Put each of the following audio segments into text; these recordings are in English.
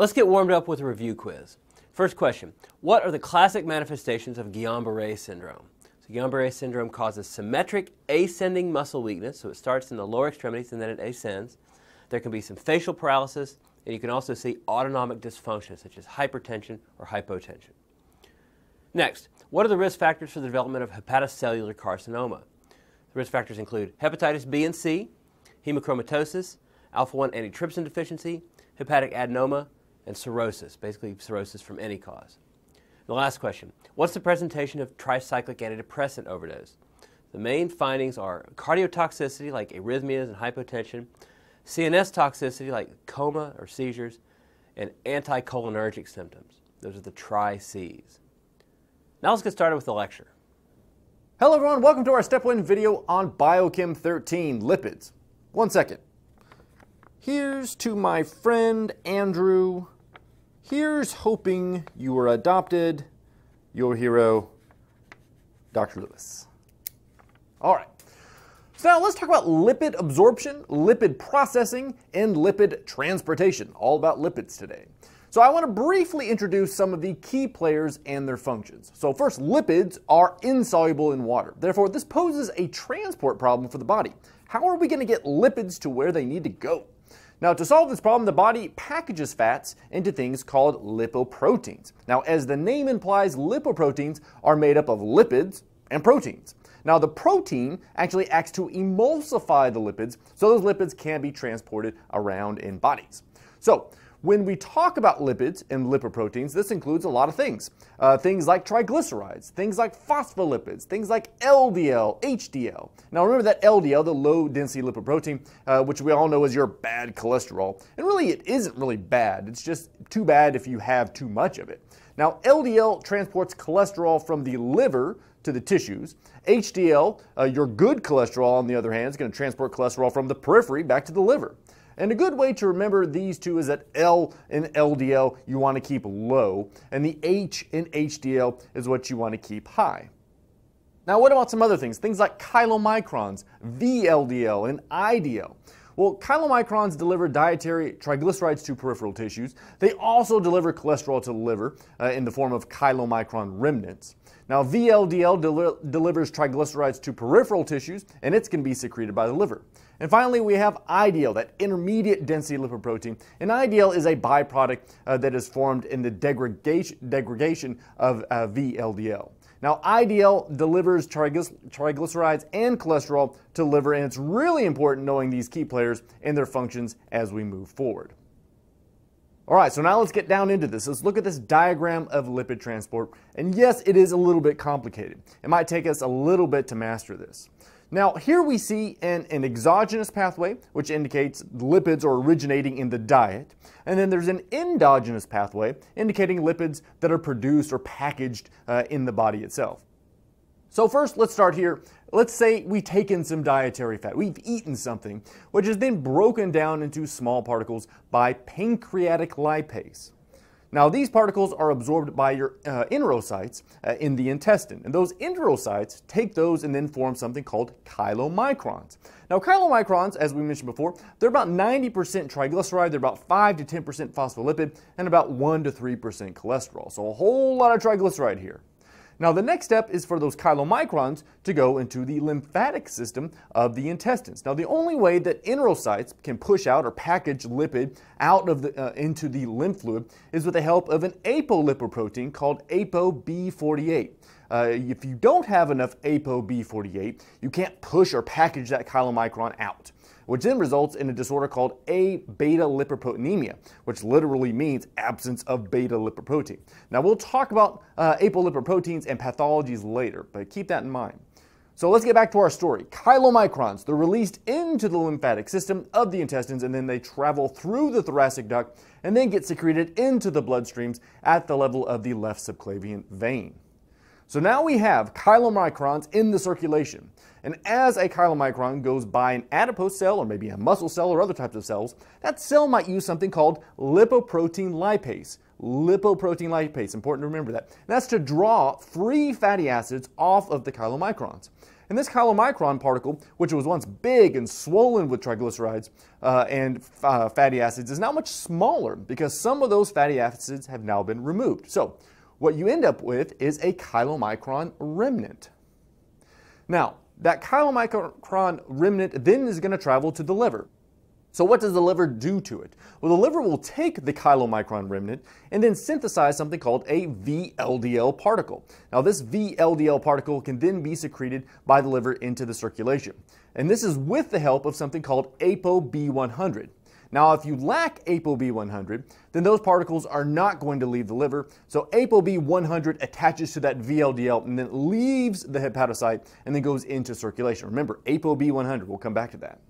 Let's get warmed up with a review quiz. First question, what are the classic manifestations of Guillain-Barré syndrome? So Guillain-Barré syndrome causes symmetric ascending muscle weakness, so it starts in the lower extremities and then it ascends. There can be some facial paralysis, and you can also see autonomic dysfunction such as hypertension or hypotension. Next, what are the risk factors for the development of hepatocellular carcinoma? The risk factors include hepatitis B and C, hemochromatosis, alpha-1 antitrypsin deficiency, hepatic adenoma, and cirrhosis, basically cirrhosis from any cause. The last question, what's the presentation of tricyclic antidepressant overdose? The main findings are cardiotoxicity like arrhythmias and hypotension, CNS toxicity like coma or seizures, and anticholinergic symptoms. Those are the tri-Cs. Now let's get started with the lecture. Hello everyone, welcome to our Step 1 video on Biochem 13, lipids. 1 second. Here's to my friend Andrew. Here's hoping you were adopted. Your hero, Dr. Lewis. All right. So now let's talk about lipid absorption, lipid processing, and lipid transportation. All about lipids today. So I want to briefly introduce some of the key players and their functions. So first, lipids are insoluble in water. Therefore, this poses a transport problem for the body. How are we going to get lipids to where they need to go? Now, to solve this problem, the body packages fats into things called lipoproteins. Now, as the name implies, lipoproteins are made up of lipids and proteins. Now, the protein actually acts to emulsify the lipids, so those lipids can be transported around in bodies. So, when we talk about lipids and lipoproteins, this includes a lot of things. Things like triglycerides, things like phospholipids, things like LDL, HDL. Now remember that LDL, the low density lipoprotein, which we all know is your bad cholesterol. And really it isn't really bad, it's just too bad if you have too much of it. Now LDL transports cholesterol from the liver to the tissues. HDL, your good cholesterol on the other hand, is going to transport cholesterol from the periphery back to the liver. And a good way to remember these two is that L in LDL you want to keep low, and the H in HDL is what you want to keep high. Now what about some other things? Things like chylomicrons, VLDL, and IDL. Well, chylomicrons deliver dietary triglycerides to peripheral tissues. They also deliver cholesterol to the liver in the form of chylomicron remnants. Now, VLDL delivers triglycerides to peripheral tissues, and it's going to be secreted by the liver. And finally, we have IDL, that intermediate density lipoprotein. And IDL is a byproduct that is formed in the degradation of VLDL. Now, IDL delivers triglycerides and cholesterol to the liver, and it's really important knowing these key players and their functions as we move forward. All right, so now let's get down into this. Let's look at this diagram of lipid transport. And yes, it is a little bit complicated. It might take us a little bit to master this. Now, here we see an exogenous pathway, which indicates lipids are originating in the diet. And then there's an endogenous pathway, indicating lipids that are produced or packaged in the body itself. So first, let's start here. Let's say we take in some dietary fat. We've eaten something, which is then broken down into small particles by pancreatic lipase. Now, these particles are absorbed by your enterocytes in the intestine. And those enterocytes take those and then form something called chylomicrons. Now, chylomicrons, as we mentioned before, they're about 90% triglyceride, they're about 5 to 10% phospholipid, and about 1 to 3% cholesterol. So a whole lot of triglyceride here. Now, the next step is for those chylomicrons to go into the lymphatic system of the intestines. Now, the only way that enterocytes can push out or package lipid out of into the lymph fluid is with the help of an apolipoprotein called ApoB48. If you don't have enough ApoB48, you can't push or package that chylomicron out, which then results in a disorder called A-beta lipoproteinemia, which literally means absence of beta lipoprotein. Now, we'll talk about apolipoproteins and pathologies later, but keep that in mind. So let's get back to our story. Chylomicrons, they're released into the lymphatic system of the intestines, and then they travel through the thoracic duct and then get secreted into the bloodstreams at the level of the left subclavian vein. So now we have chylomicrons in the circulation. And as a chylomicron goes by an adipose cell or maybe a muscle cell or other types of cells, that cell might use something called lipoprotein lipase. Lipoprotein lipase, important to remember that. And that's to draw free fatty acids off of the chylomicrons. And this chylomicron particle, which was once big and swollen with triglycerides and fatty acids, is now much smaller because some of those fatty acids have now been removed. So what you end up with is a chylomicron remnant. Now, that chylomicron remnant then is going to travel to the liver. So what does the liver do to it? Well, the liver will take the chylomicron remnant and then synthesize something called a VLDL particle. Now, this VLDL particle can then be secreted by the liver into the circulation. And this is with the help of something called ApoB100. Now, if you lack ApoB100, then those particles are not going to leave the liver. So ApoB100 attaches to that VLDL and then leaves the hepatocyte and then goes into circulation. Remember, ApoB100, we'll come back to that.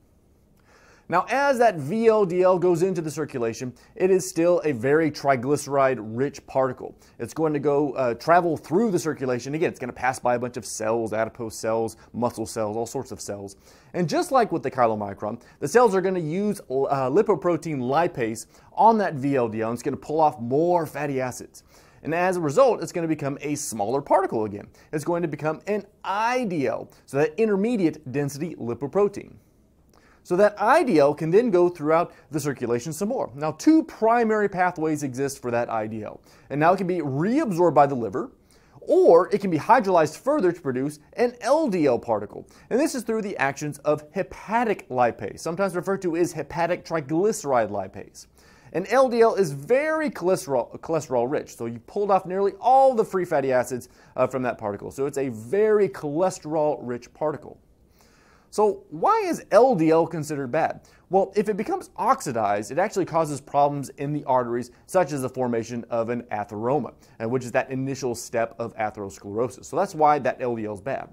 Now, as that VLDL goes into the circulation, it is still a very triglyceride-rich particle. It's going to go travel through the circulation. Again, it's going to pass by a bunch of cells, adipose cells, muscle cells, all sorts of cells. And just like with the chylomicron, the cells are going to use lipoprotein lipase on that VLDL, and it's going to pull off more fatty acids. And as a result, it's going to become a smaller particle again. It's going to become an IDL, so that intermediate density lipoprotein. So that IDL can then go throughout the circulation some more. Now, two primary pathways exist for that IDL. And now it can be reabsorbed by the liver, or it can be hydrolyzed further to produce an LDL particle. And this is through the actions of hepatic lipase, sometimes referred to as hepatic triglyceride lipase. And LDL is very cholesterol rich, so you pulled off nearly all the free fatty acids from that particle. So it's a very cholesterol rich particle. So why is LDL considered bad? Well, if it becomes oxidized, it actually causes problems in the arteries, such as the formation of an atheroma, which is that initial step of atherosclerosis. So that's why that LDL is bad.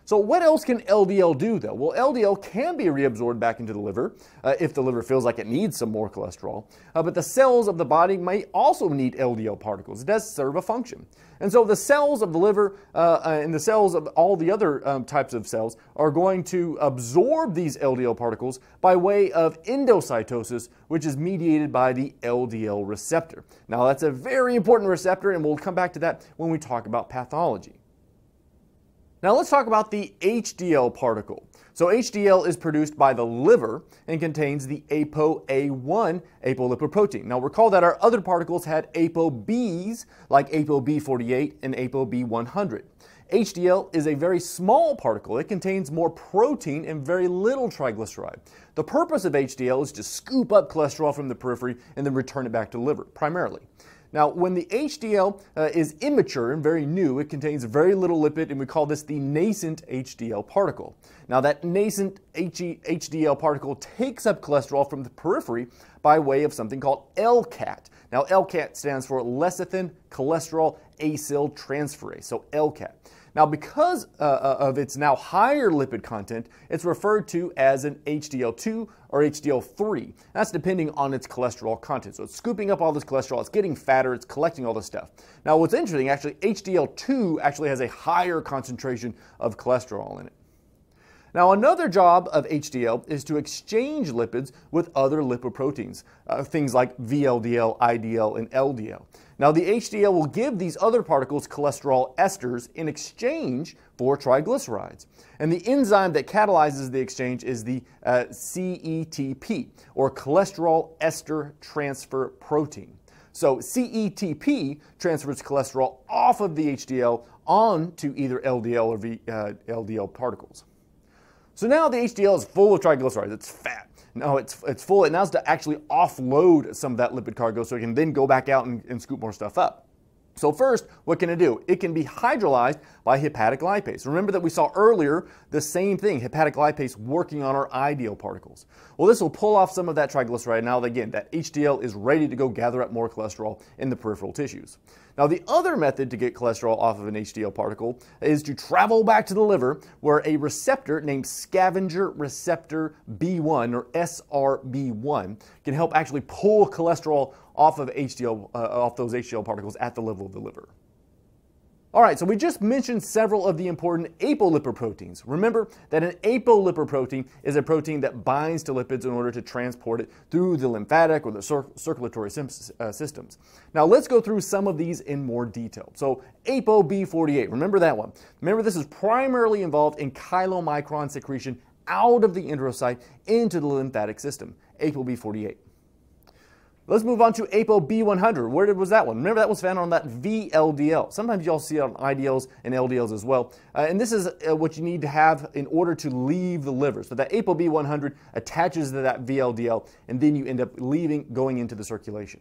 So what else can LDL do, though? Well, LDL can be reabsorbed back into the liver if the liver feels like it needs some more cholesterol. But the cells of the body may also need LDL particles. It does serve a function. And so the cells of the liver and the cells of all the other types of cells are going to absorb these LDL particles by way of endocytosis, which is mediated by the LDL receptor. Now, that's a very important receptor, and we'll come back to that when we talk about pathology. Now let's talk about the HDL particle. So HDL is produced by the liver and contains the ApoA1 apolipoprotein. Now recall that our other particles had ApoBs like ApoB48 and ApoB100. HDL is a very small particle. It contains more protein and very little triglyceride. The purpose of HDL is to scoop up cholesterol from the periphery and then return it back to the liver, primarily. Now, when the HDL is immature and very new, it contains very little lipid, and we call this the nascent HDL particle. Now, that nascent HDL particle takes up cholesterol from the periphery by way of something called LCAT. Now, LCAT stands for lecithin cholesterol acyl transferase, so LCAT. Now, because of its now higher lipid content, it's referred to as an HDL2 or HDL3. That's depending on its cholesterol content. So it's scooping up all this cholesterol, it's getting fatter, it's collecting all this stuff. Now, what's interesting, actually, HDL2 actually has a higher concentration of cholesterol in it. Now, another job of HDL is to exchange lipids with other lipoproteins, things like VLDL, IDL, and LDL. Now, the HDL will give these other particles cholesterol esters in exchange for triglycerides. And the enzyme that catalyzes the exchange is the CETP, or cholesterol ester transfer protein. So CETP transfers cholesterol off of the HDL onto either LDL or LDL particles. So now the HDL is full of triglycerides. It's fat. No, it's full. It now has to actually offload some of that lipid cargo so it can then go back out and scoop more stuff up. So first, what can it do? It can be hydrolyzed by hepatic lipase. Remember that we saw earlier the same thing, hepatic lipase working on our IDL particles. Well, this will pull off some of that triglyceride. Now, again, that HDL is ready to go gather up more cholesterol in the peripheral tissues. Now, the other method to get cholesterol off of an HDL particle is to travel back to the liver, where a receptor named scavenger receptor B1, or SRB1, can help actually pull cholesterol off of off those HDL particles at the level of the liver. All right, so we just mentioned several of the important apolipoproteins. Remember that an apolipoprotein is a protein that binds to lipids in order to transport it through the lymphatic or the circulatory systems. Now let's go through some of these in more detail. So ApoB48, remember that one. Remember this is primarily involved in chylomicron secretion out of the enterocyte into the lymphatic system, ApoB48. Let's move on to ApoB100. Where was that one? Remember that was found on that VLDL. Sometimes you'll see it on IDLs and LDLs as well. And this is what you need to have in order to leave the liver. So that ApoB100 attaches to that VLDL, and then you end up going into the circulation.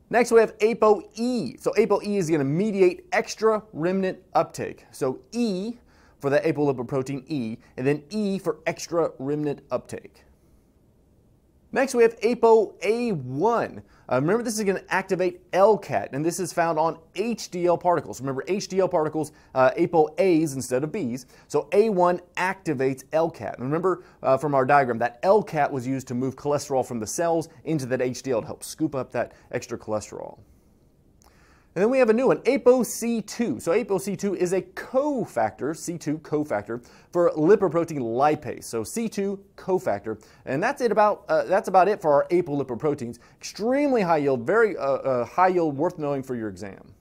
Next we have ApoE. So ApoE is going to mediate extra remnant uptake. So E for the apolipoprotein E, and then E for extra remnant uptake. Next we have ApoA1. Remember this is going to activate LCAT, and this is found on HDL particles. Remember HDL particles, ApoAs instead of Bs, so A1 activates LCAT. And remember from our diagram that LCAT was used to move cholesterol from the cells into that HDL to help scoop up that extra cholesterol. And then we have a new one, ApoC2. So ApoC2 is a cofactor, C2 cofactor, for lipoprotein lipase. So C2 cofactor, and that's about it for our apolipoproteins. Extremely high yield, very high yield, worth knowing for your exam.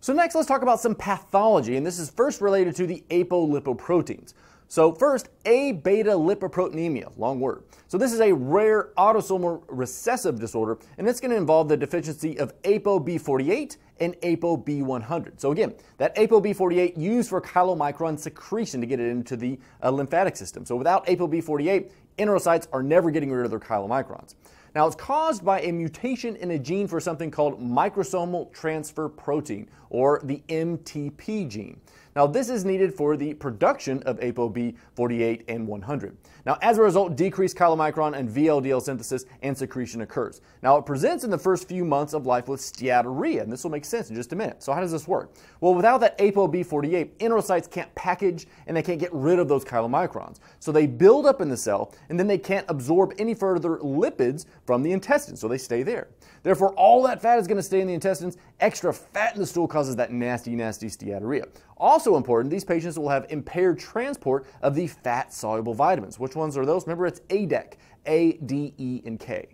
So next, let's talk about some pathology, and this is first related to the apolipoproteins. So first, A-beta lipoproteinemia, long word. So this is a rare autosomal recessive disorder, and it's going to involve the deficiency of ApoB48 and ApoB100. So again, that ApoB48 used for chylomicron secretion to get it into the lymphatic system. So without ApoB48, enterocytes are never getting rid of their chylomicrons. Now it's caused by a mutation in a gene for something called microsomal transfer protein, or the MTP gene. Now this is needed for the production of ApoB48 and 100. Now as a result, decreased chylomicron and VLDL synthesis and secretion occurs. Now it presents in the first few months of life with steatorrhea, and this will make sense in just a minute. So how does this work? Well, without that ApoB48, enterocytes can't package and they can't get rid of those chylomicrons. So they build up in the cell, and then they can't absorb any further lipids from the intestines, so they stay there. Therefore, all that fat is going to stay in the intestines. Extra fat in the stool causes that nasty, nasty steatorrhea. Also important, these patients will have impaired transport of the fat-soluble vitamins. Which ones are those? Remember, it's ADEK, A, D, E, and K.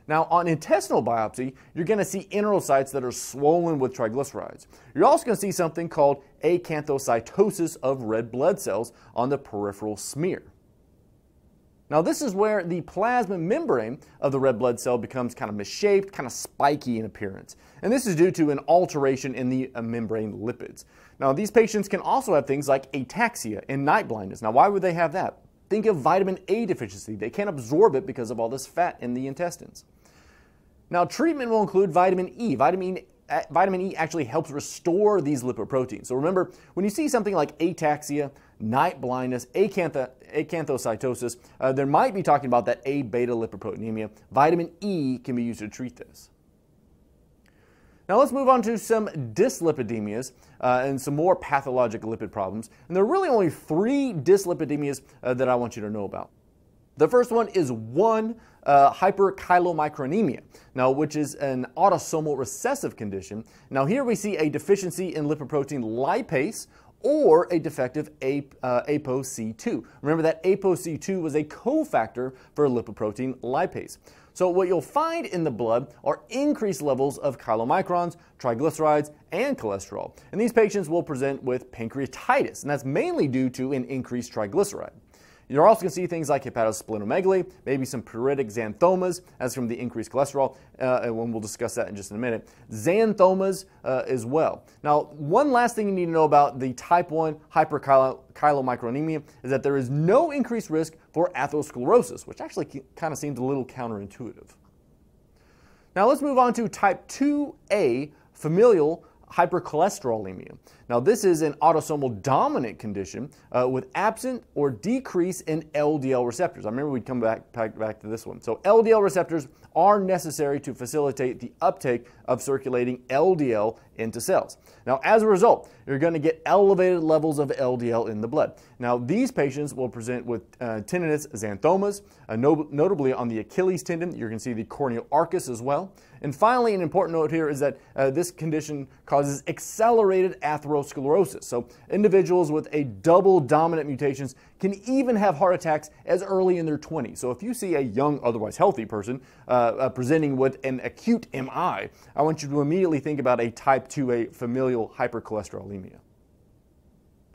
Now, on intestinal biopsy, you're going to see enterocytes that are swollen with triglycerides. You're also going to see something called acanthocytosis of red blood cells on the peripheral smear. Now this is where the plasma membrane of the red blood cell becomes kind of misshaped, kind of spiky in appearance. And this is due to an alteration in the membrane lipids. Now these patients can also have things like ataxia and night blindness. Now why would they have that? Think of vitamin A deficiency. They can't absorb it because of all this fat in the intestines. Now treatment will include vitamin E. Vitamin E actually helps restore these lipoproteins. So remember, when you see something like ataxia, night blindness, acanthocytosis, there might be talking about that A-beta lipoproteinemia. Vitamin E can be used to treat this. Now let's move on to some dyslipidemias and some more pathologic lipid problems. And there are really only 3 dyslipidemias that I want you to know about. The first one is hyperchylomicronemia, now which is an autosomal recessive condition. Now here we see a deficiency in lipoprotein lipase or a defective ApoC2. Remember that ApoC2 was a cofactor for lipoprotein lipase. So what you'll find in the blood are increased levels of chylomicrons, triglycerides, and cholesterol. And these patients will present with pancreatitis, and that's mainly due to an increased triglyceride. You're also going to see things like hepatosplenomegaly, maybe some pruritic xanthomas, as from the increased cholesterol, and we'll discuss that in just a minute. Xanthomas as well. Now, one last thing you need to know about the type 1 hyperchylomicronemia is that there is no increased risk for atherosclerosis, which actually kind of seems a little counterintuitive. Now, let's move on to type 2A, familial hypercholesterolemia. Now this is an autosomal dominant condition with absent or decrease in LDL receptors. I remember we'd come back to this one. So LDL receptors are necessary to facilitate the uptake of circulating LDL into cells. Now as a result, you're going to get elevated levels of LDL in the blood. Now these patients will present with tendinous xanthomas, notably on the Achilles tendon. You're going to see the corneal arcus as well. And finally, an important note here is that this condition causes accelerated atherosclerosis. So individuals with a double dominant mutations can even have heart attacks as early in their 20s. So if you see a young, otherwise healthy person presenting with an acute MI, I want you to immediately think about a type 2A familial hypercholesterolemia.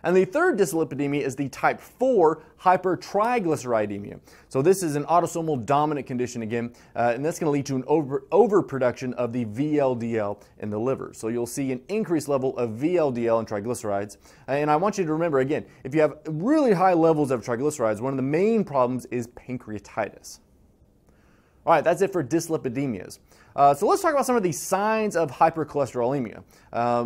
And the third dyslipidemia is the type 4 hypertriglyceridemia. So this is an autosomal dominant condition again, and that's going to lead to an overproduction of the VLDL in the liver. So you'll see an increased level of VLDL and triglycerides. And I want you to remember again, if you have really high levels of triglycerides, one of the main problems is pancreatitis. All right, that's it for dyslipidemias. So let's talk about some of the signs of hypercholesterolemia.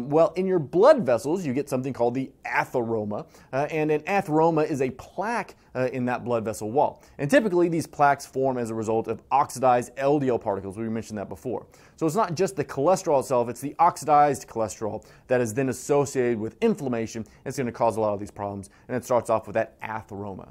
Well, in your blood vessels, you get something called the atheroma, and an atheroma is a plaque in that blood vessel wall. And typically, these plaques form as a result of oxidized LDL particles. We mentioned that before. So it's not just the cholesterol itself, it's the oxidized cholesterol that is then associated with inflammation. It's going to cause a lot of these problems, and it starts off with that atheroma.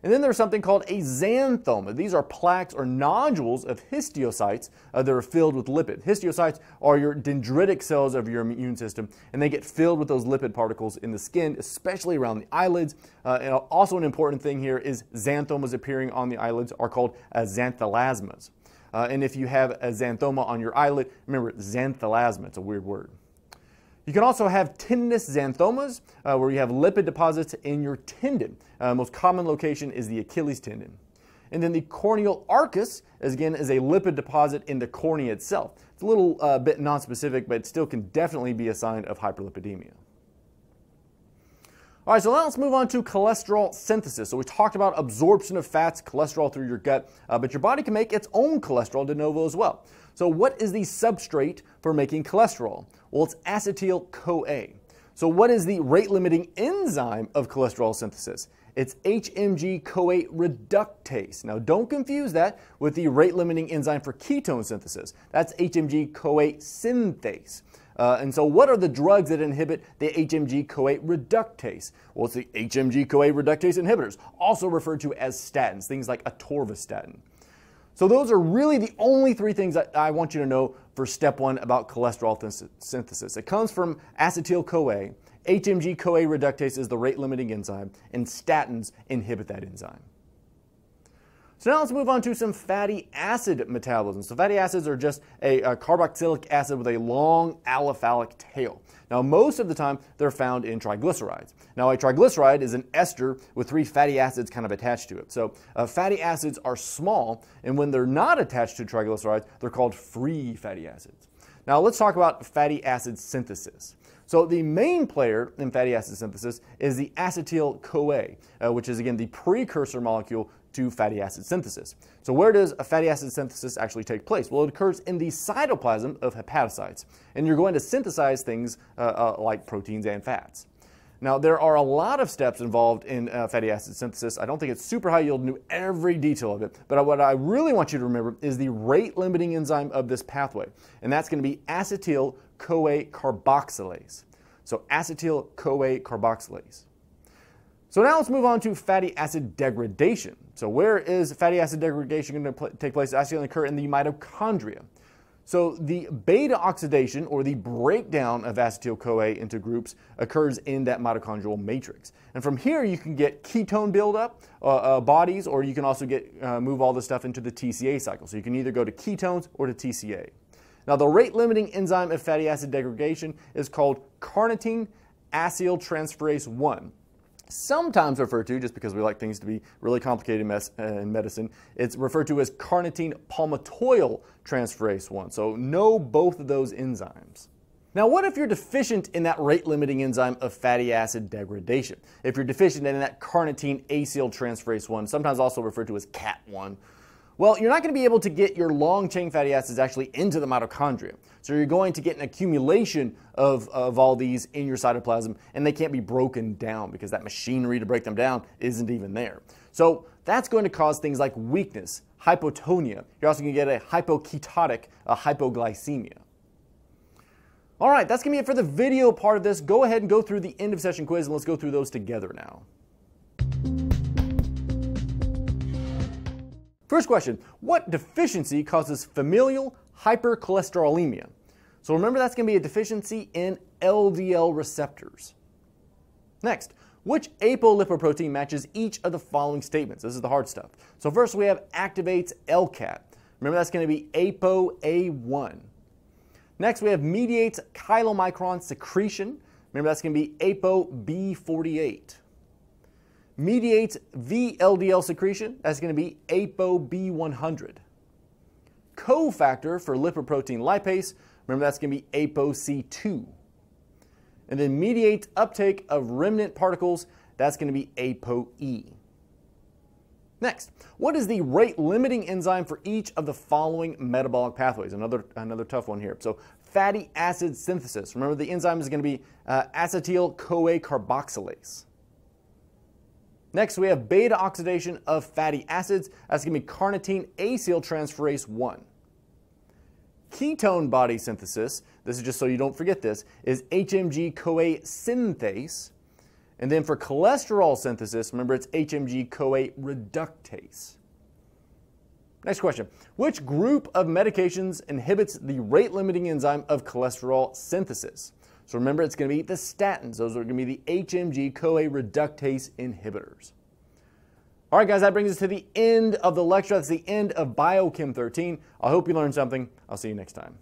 And then there's something called a xanthoma. These are plaques or nodules of histiocytes that are filled with lipid. Histiocytes are your dendritic cells of your immune system, and they get filled with those lipid particles in the skin, especially around the eyelids. And also an important thing here is xanthomas appearing on the eyelids are called xanthelasmas. And if you have a xanthoma on your eyelid, remember, xanthelasma, it's a weird word. You can also have tendinous xanthomas, where you have lipid deposits in your tendon. Most common location is the Achilles tendon. And then the corneal arcus, again, is a lipid deposit in the cornea itself. It's a little bit nonspecific, but it still can definitely be a sign of hyperlipidemia. All right, so now let's move on to cholesterol synthesis. So we talked about absorption of fats, cholesterol through your gut, but your body can make its own cholesterol de novo as well. So what is the substrate for making cholesterol? Well, it's acetyl-CoA. So what is the rate-limiting enzyme of cholesterol synthesis? It's HMG-CoA reductase. Now, don't confuse that with the rate-limiting enzyme for ketone synthesis. That's HMG-CoA synthase. And so what are the drugs that inhibit the HMG-CoA reductase? Well, it's the HMG-CoA reductase inhibitors, also referred to as statins, things like atorvastatin. So those are really the only three things that I want you to know for step one about cholesterol synthesis. It comes from acetyl-CoA, HMG-CoA reductase is the rate-limiting enzyme, and statins inhibit that enzyme. So now let's move on to some fatty acid metabolism. So fatty acids are just a carboxylic acid with a long aliphalic tail. Now most of the time they're found in triglycerides. Now a triglyceride is an ester with 3 fatty acids kind of attached to it. So fatty acids are small, and when they're not attached to triglycerides, they're called free fatty acids. Now let's talk about fatty acid synthesis. So the main player in fatty acid synthesis is the acetyl-CoA, which is again the precursor molecule to fatty acid synthesis. So where does a fatty acid synthesis actually take place? Well, it occurs in the cytoplasm of hepatocytes, and you're going to synthesize things like proteins and fats. Now, there are a lot of steps involved in fatty acid synthesis. I don't think it's super high yield to know every detail of it, but what I really want you to remember is the rate-limiting enzyme of this pathway, and that's going to be acetyl-CoA carboxylase. So acetyl-CoA carboxylase. So now let's move on to fatty acid degradation. So where is fatty acid degradation going to take place? It's actually going to occur in the mitochondria. So the beta oxidation, or the breakdown of acetyl-CoA into groups, occurs in that mitochondrial matrix. And from here you can get ketone buildup bodies, or you can also get move all this stuff into the TCA cycle. So you can either go to ketones or to TCA. Now the rate-limiting enzyme of fatty acid degradation is called carnitine acyltransferase 1. Sometimes referred to, just because we like things to be really complicated in medicine, it's referred to as carnitine palmitoyl transferase 1. So know both of those enzymes. Now what if you're deficient in that rate-limiting enzyme of fatty acid degradation? If you're deficient in that carnitine acyltransferase 1, sometimes also referred to as CAT1, well, you're not going to be able to get your long-chain fatty acids actually into the mitochondria. So you're going to get an accumulation of all these in your cytoplasm, and they can't be broken down because that machinery to break them down isn't even there. So that's going to cause things like weakness, hypotonia. You're also going to get a hypoketotic, a hypoglycemia. All right, that's going to be it for the video part of this. Go ahead and go through the end of session quiz, and let's go through those together now. First question, what deficiency causes familial hypercholesterolemia. So remember, that's going to be a deficiency in LDL receptors. Next, which apolipoprotein matches each of the following statements? This is the hard stuff. So first we have activates LCAT. Remember, that's going to be ApoA1. Next we have mediates chylomicron secretion. Remember, that's going to be ApoB48. Mediates VLDL secretion. That's going to be ApoB100. Cofactor for lipoprotein lipase. Remember, that's going to be ApoC2. And then mediates uptake of remnant particles. That's going to be ApoE. Next, what is the rate-limiting enzyme for each of the following metabolic pathways? Another tough one here. So fatty acid synthesis. Remember, the enzyme is going to be acetyl-CoA carboxylase. Next, we have beta oxidation of fatty acids. That's going to be carnitine acyltransferase 1. Ketone body synthesis, this is just so you don't forget this, is HMG-CoA synthase. And then for cholesterol synthesis, remember, it's HMG-CoA reductase. Next question. Which group of medications inhibits the rate-limiting enzyme of cholesterol synthesis? So remember, it's going to be the statins. Those are going to be the HMG-CoA reductase inhibitors. All right, guys, that brings us to the end of the lecture. That's the end of Biochem 13. I hope you learned something. I'll see you next time.